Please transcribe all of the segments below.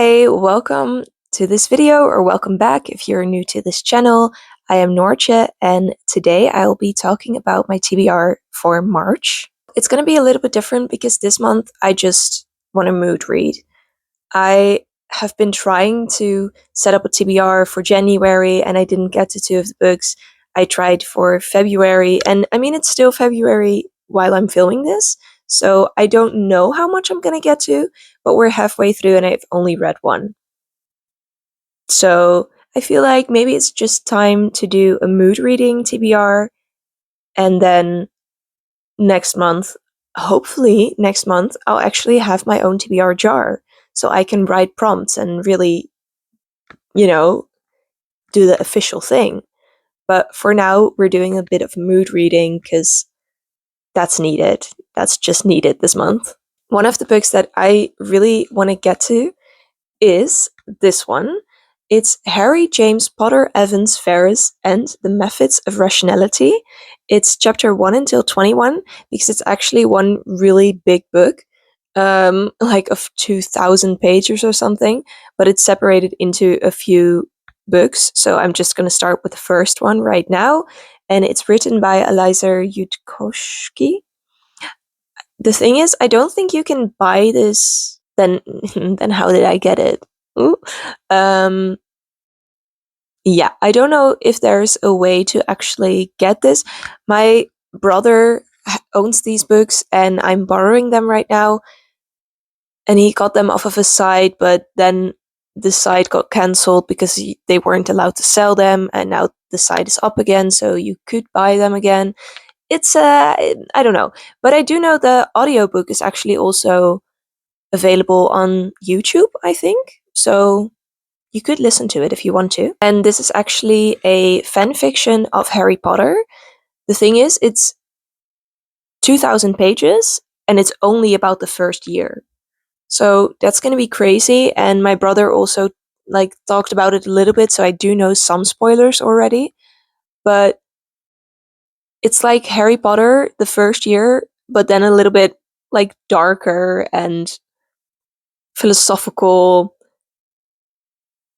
Hi, welcome to this video, or welcome back if you're new to this channel. I am Noortje, and today I'll be talking about my TBR for March. It's going to be a little bit different because this month I just want to mood read. I have been trying to set up a TBR for January and I didn't get to two of the books. I tried for February, and I mean, it's still February while I'm filming this, so I don't know how much I'm going to get to, but we're halfway through and I've only read one. So I feel like maybe it's just time to do a mood reading TBR, and then next month, hopefully next month, I'll actually have my own TBR jar so I can write prompts and really, do the official thing. But for now, we're doing a bit of mood reading because that's needed. That's just needed this month. One of the books that I really want to get to is this one. It's Harry James Potter Evans Ferrars and the Methods of Rationality. It's chapter 1 until 21 because it's actually one really big book, like of 2,000 pages or something, but it's separated into a few books. So I'm just going to start with the first one right now, and it's written by Eliza Yudkowsky. The thing is, I don't think you can buy this. Then how did I get it? Ooh. Yeah, I don't know if there's a way to actually get this. My brother owns these books and I'm borrowing them right now. And he got them off of a site, but then the site got cancelled because they weren't allowed to sell them. And now the site is up again, so you could buy them again. It's, I don't know. But I do know the audiobook is actually also available on YouTube, I think. So you could listen to it if you want to. And this is actually a fan fiction of Harry Potter. The thing is, it's 2,000 pages and it's only about the first year. So that's going to be crazy. And my brother also talked about it a little bit, so I do know some spoilers already. But it's like Harry Potter the first year, but then a little bit like darker and philosophical.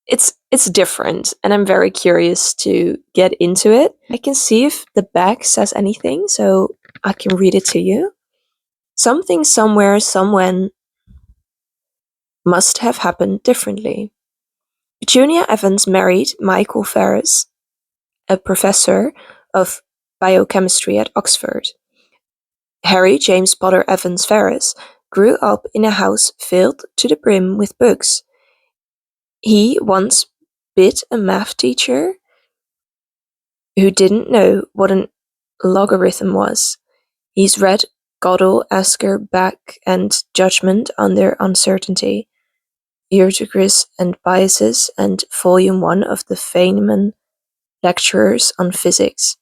It's different, and I'm very curious to get into it. I can see if the back says anything, so I can read it to you. Something somewhere somewhen must have happened differently. Petunia Evans married Michael Ferris, a professor of biochemistry at Oxford. Harry James Potter Evans Ferris grew up in a house filled to the brim with books. He once bit a math teacher who didn't know what an logarithm was. He's read Gödel, Asker, Beck, and Judgment Under Uncertainty, Eutychus and Biases, and Volume 1 of the Feynman Lectures on Physics.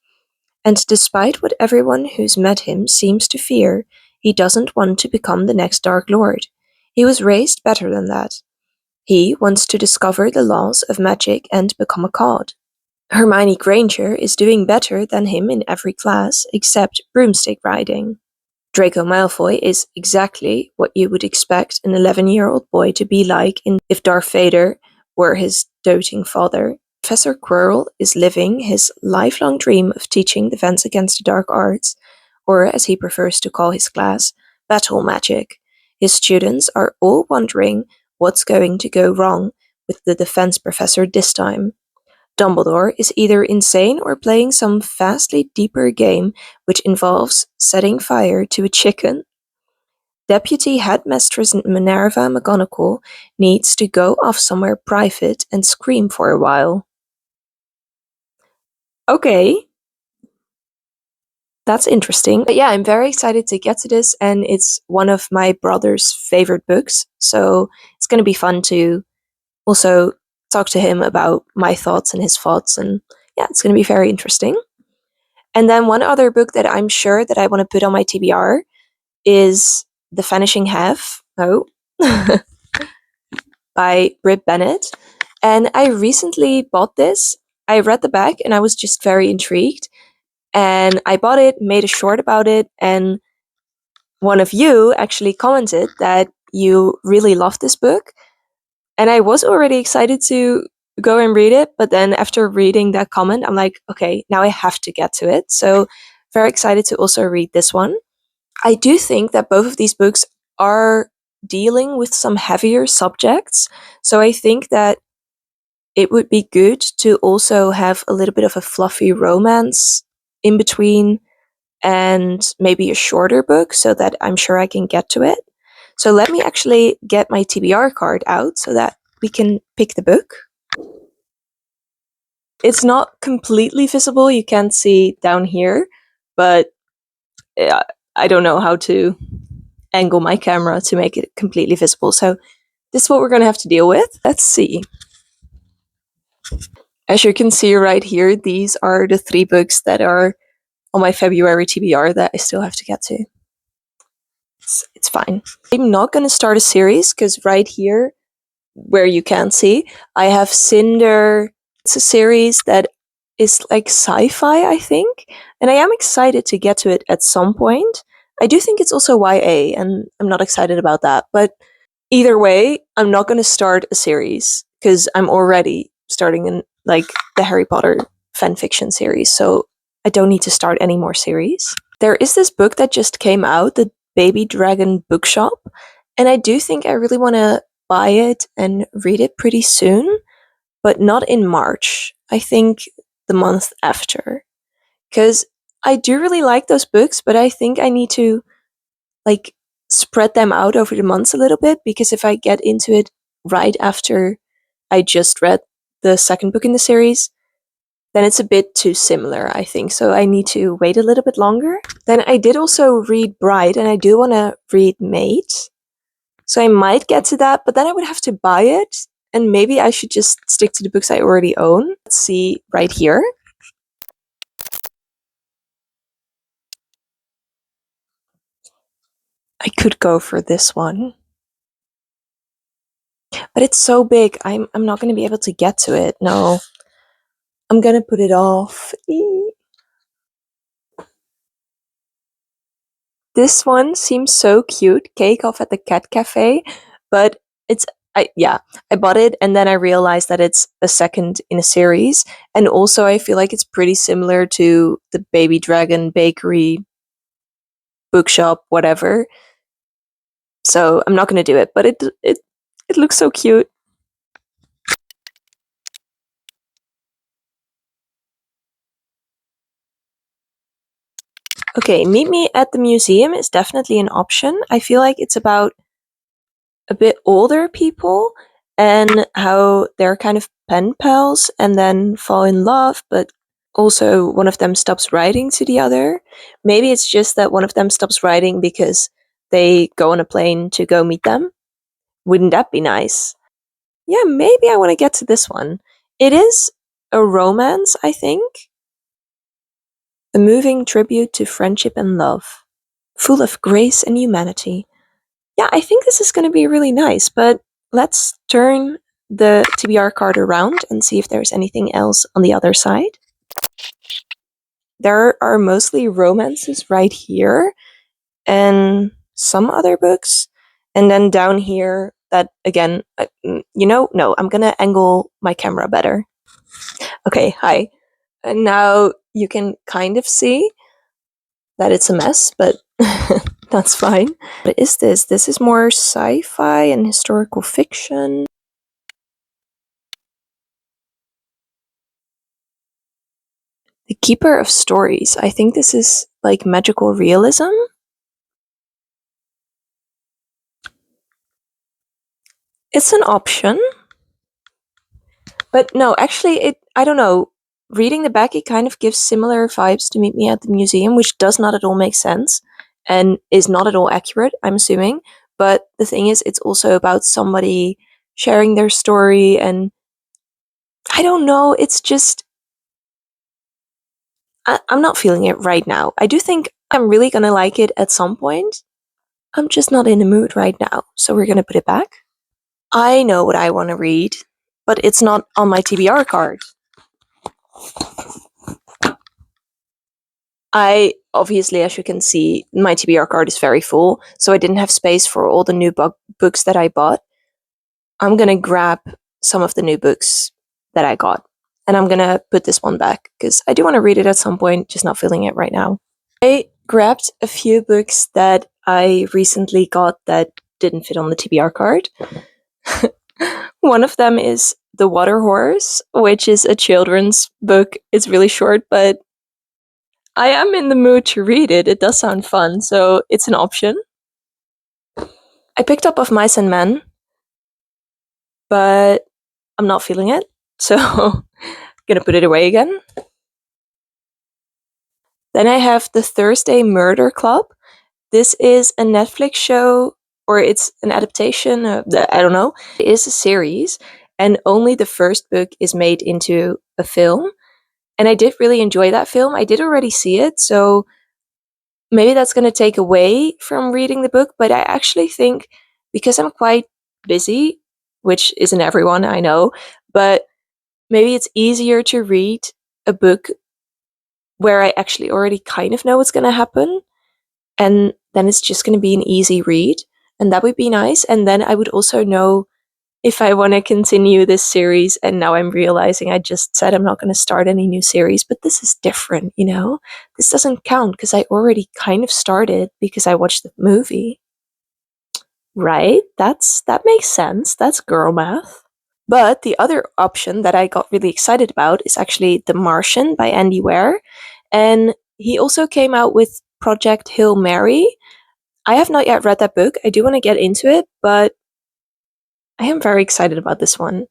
And despite what everyone who's met him seems to fear, he doesn't want to become the next Dark Lord. He was raised better than that. He wants to discover the laws of magic and become a god. Hermione Granger is doing better than him in every class except broomstick riding. Draco Malfoy is exactly what you would expect an 11-year-old boy to be like if Darth Vader were his doting father. Professor Quirrell is living his lifelong dream of teaching Defense Against the Dark Arts, or as he prefers to call his class, battle magic. His students are all wondering what's going to go wrong with the defense professor this time. Dumbledore is either insane or playing some vastly deeper game which involves setting fire to a chicken. Deputy Headmistress Minerva McGonagall needs to go off somewhere private and scream for a while. Okay. That's interesting. But yeah, I'm very excited to get to this, and it's one of my brother's favorite books, so it's going to be fun to also talk to him about my thoughts and his thoughts, and yeah, it's going to be very interesting. And then one other book that I'm sure that I want to put on my TBR is The Vanishing Half, by Brit Bennett. And I recently bought this. I read the back and I was just very intrigued. And I bought it, made a short about it, and one of you actually commented that you really loved this book. And I was already excited to go and read it, but then after reading that comment, I'm like, okay, now I have to get to it. So very excited to also read this one. I do think that both of these books are dealing with some heavier subjects. So I think that it would be good to also have a little bit of a fluffy romance in between and maybe a shorter book so that I'm sure I can get to it. So let me actually get my TBR card out so that we can pick the book. It's not completely visible, you can't see down here, but I don't know how to angle my camera to make it completely visible. So this is what we're going to have to deal with. Let's see. As you can see right here, these are the 3 books that are on my February TBR that I still have to get to. It's fine. I'm not going to start a series because right here, where you can see, I have Cinder. It's a series that is like sci-fi, I think, and I am excited to get to it at some point. I do think it's also YA, and I'm not excited about that, but either way, I'm not going to start a series because I'm already starting in like the Harry Potter fanfiction series, so I don't need to start any more series. There is this book that just came out, the Baby Dragon Bookshop, and I do think I really want to buy it and read it pretty soon, but not in March. I think the month after. Because I do really like those books, but I think I need to like spread them out over the months a little bit, because if I get into it right after I just read the second book in the series, then it's a bit too similar, I think. So I need to wait a little bit longer. Then I did also read Bride, and I do want to read Mate. So I might get to that, but then I would have to buy it, and maybe I should just stick to the books I already own. Let's see right here. I could go for this one. But it's so big, I'm not going to be able to get to it. No. I'm going to put it off. This one seems so cute, Cake Off at the Cat Cafe, but I bought it and then I realized that it's a second in a series, and also I feel like it's pretty similar to the Baby Dragon Bakery bookshop, whatever. So I'm not gonna do it, but it looks so cute. Okay, Meet Me at the Museum is definitely an option. I feel like it's about a bit older people and how they're kind of pen pals and then fall in love, but also one of them stops writing to the other. Maybe it's just that one of them stops writing because they go on a plane to go meet them. Wouldn't that be nice? Yeah, maybe I want to get to this one. It is a romance, I think. A moving tribute to friendship and love, full of grace and humanity. Yeah, I think this is going to be really nice, but let's turn the TBR card around and see if there's anything else on the other side. There are mostly romances right here and some other books. And then down here, that again, no, I'm going to angle my camera better. Okay, hi. And now you can kind of see that it's a mess, but that's fine. What is this? This is more sci-fi and historical fiction. The Keeper of Stories. I think this is like magical realism. It's an option. But no, actually, I don't know. Reading the back, it kind of gives similar vibes to Meet Me at the Museum, which does not at all make sense and is not at all accurate, I'm assuming. But the thing is, it's also about somebody sharing their story, and I don't know, it's just, I'm not feeling it right now. I do think I'm really gonna like it at some point. I'm just not in the mood right now, so we're gonna put it back. I know what I want to read, but it's not on my TBR card. I obviously, as you can see, my TBR card is very full, so I didn't have space for all the new books that I bought. I'm gonna grab some of the new books that I got, and I'm gonna put this one back because I do want to read it at some point, just not feeling it right now. I grabbed a few books that I recently got that didn't fit on the TBR card. One of them is The Water Horse, which is a children's book. It's really short, but I am in the mood to read it. It does sound fun, so it's an option. I picked up Of Mice and Men, but I'm not feeling it, so gonna put it away again. Then I have The Thursday Murder Club. This is a Netflix show, or it's an adaptation of I don't know. It is a series, and only the first book is made into a film. And I did really enjoy that film. I did already see it, so maybe that's going to take away from reading the book, but I actually think because I'm quite busy, which isn't everyone, I know, but maybe it's easier to read a book where I actually already kind of know what's going to happen, and then it's just going to be an easy read, and that would be nice. And then I would also know if I want to continue this series. And now I'm realizing I just said I'm not going to start any new series, but this is different, you know? This doesn't count because I already kind of started because I watched the movie. Right? That makes sense. That's girl math. But the other option that I got really excited about is actually The Martian by Andy Weir. And he also came out with Project Hail Mary. I have not yet read that book. I do want to get into it, but I am very excited about this one.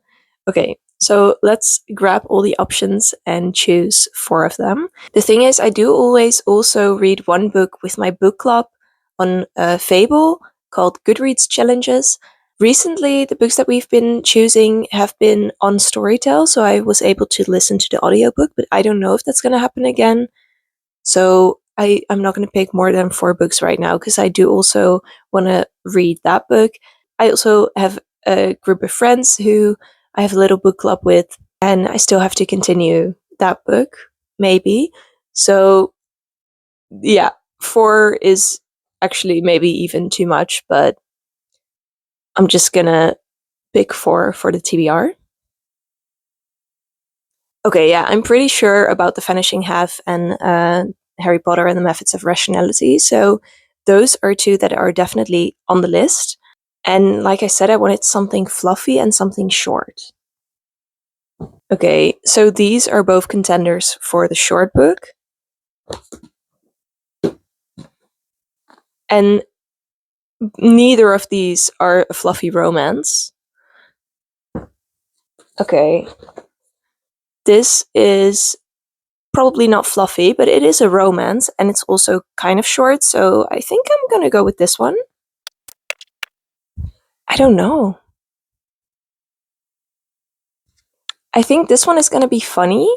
Okay, so let's grab all the options and choose 4 of them. The thing is, I do always also read one book with my book club on Fable called Goodreads Challenges. Recently, the books that we've been choosing have been on Storytel, so I was able to listen to the audiobook, but I don't know if that's going to happen again. So I'm not going to pick more than 4 books right now because I do also want to read that book. I also have a group of friends who I have a little book club with, and I still have to continue that book, maybe. So, yeah, 4 is actually maybe even too much, but I'm just gonna pick 4 for the TBR. Okay, yeah, I'm pretty sure about The Vanishing Half and Harry Potter and the Methods of Rationality. So those are 2 that are definitely on the list. And like I said, I wanted something fluffy and something short. Okay, so these are both contenders for the short book. And neither of these are a fluffy romance. Okay. This is probably not fluffy, but it is a romance, and it's also kind of short, so I think I'm gonna go with this one. I don't know. I think this one is gonna be funny,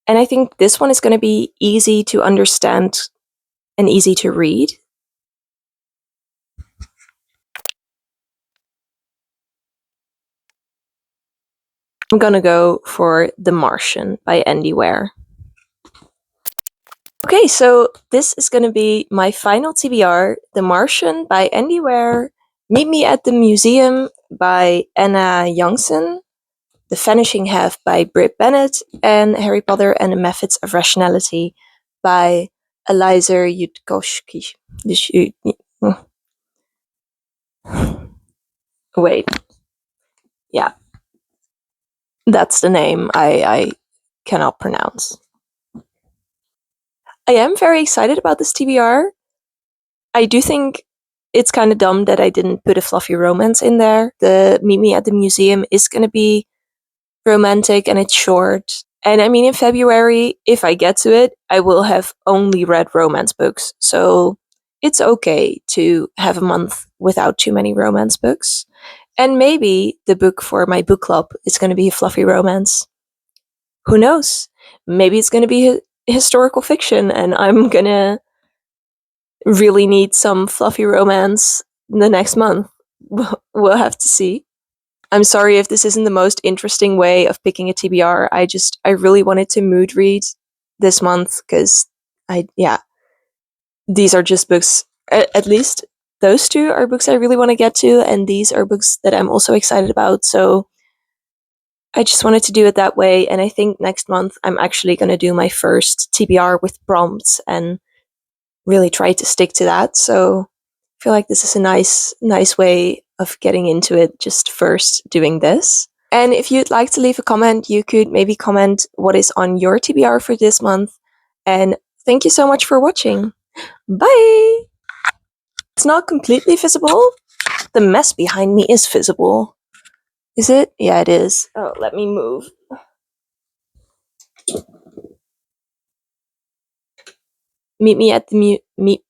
and I think this one is gonna be easy to understand and easy to read. I'm gonna go for The Martian by Andy Weir. Okay, so this is gonna be my final TBR, The Martian by Andy Weir, Meet Me at the Museum by Anna Youngson, The Vanishing Half by Britt Bennett, and Harry Potter and the Methods of Rationality by Eliza Yudkowsky. Wait. Yeah. That's the name I cannot pronounce. I am very excited about this TBR. I do think it's kind of dumb that I didn't put a fluffy romance in there. The Meet Me at the Museum is going to be romantic and it's short. And I mean, in February, if I get to it, I will have only read romance books. So it's okay to have a month without too many romance books. And maybe the book for my book club is going to be a fluffy romance. Who knows? Maybe it's going to be historical fiction and I'm going to really need some fluffy romance the next month. We'll have to see. I'm sorry if this isn't the most interesting way of picking a TBR. I really wanted to mood read this month because these are just books, at least those two are books I really want to get to, and these are books that I'm also excited about. So I just wanted to do it that way. And I think next month I'm actually going to do my first TBR with prompts and really try to stick to that. So I feel like this is a nice way of getting into it, just first doing this. And if you'd like to leave a comment, you could maybe comment what is on your TBR for this month. And thank you so much for watching. Bye! It's not completely visible. The mess behind me is visible. Is it? Yeah, it is. Oh, let me move. Meet me at the meet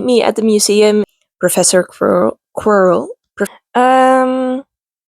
me at the museum, Professor Quirrell.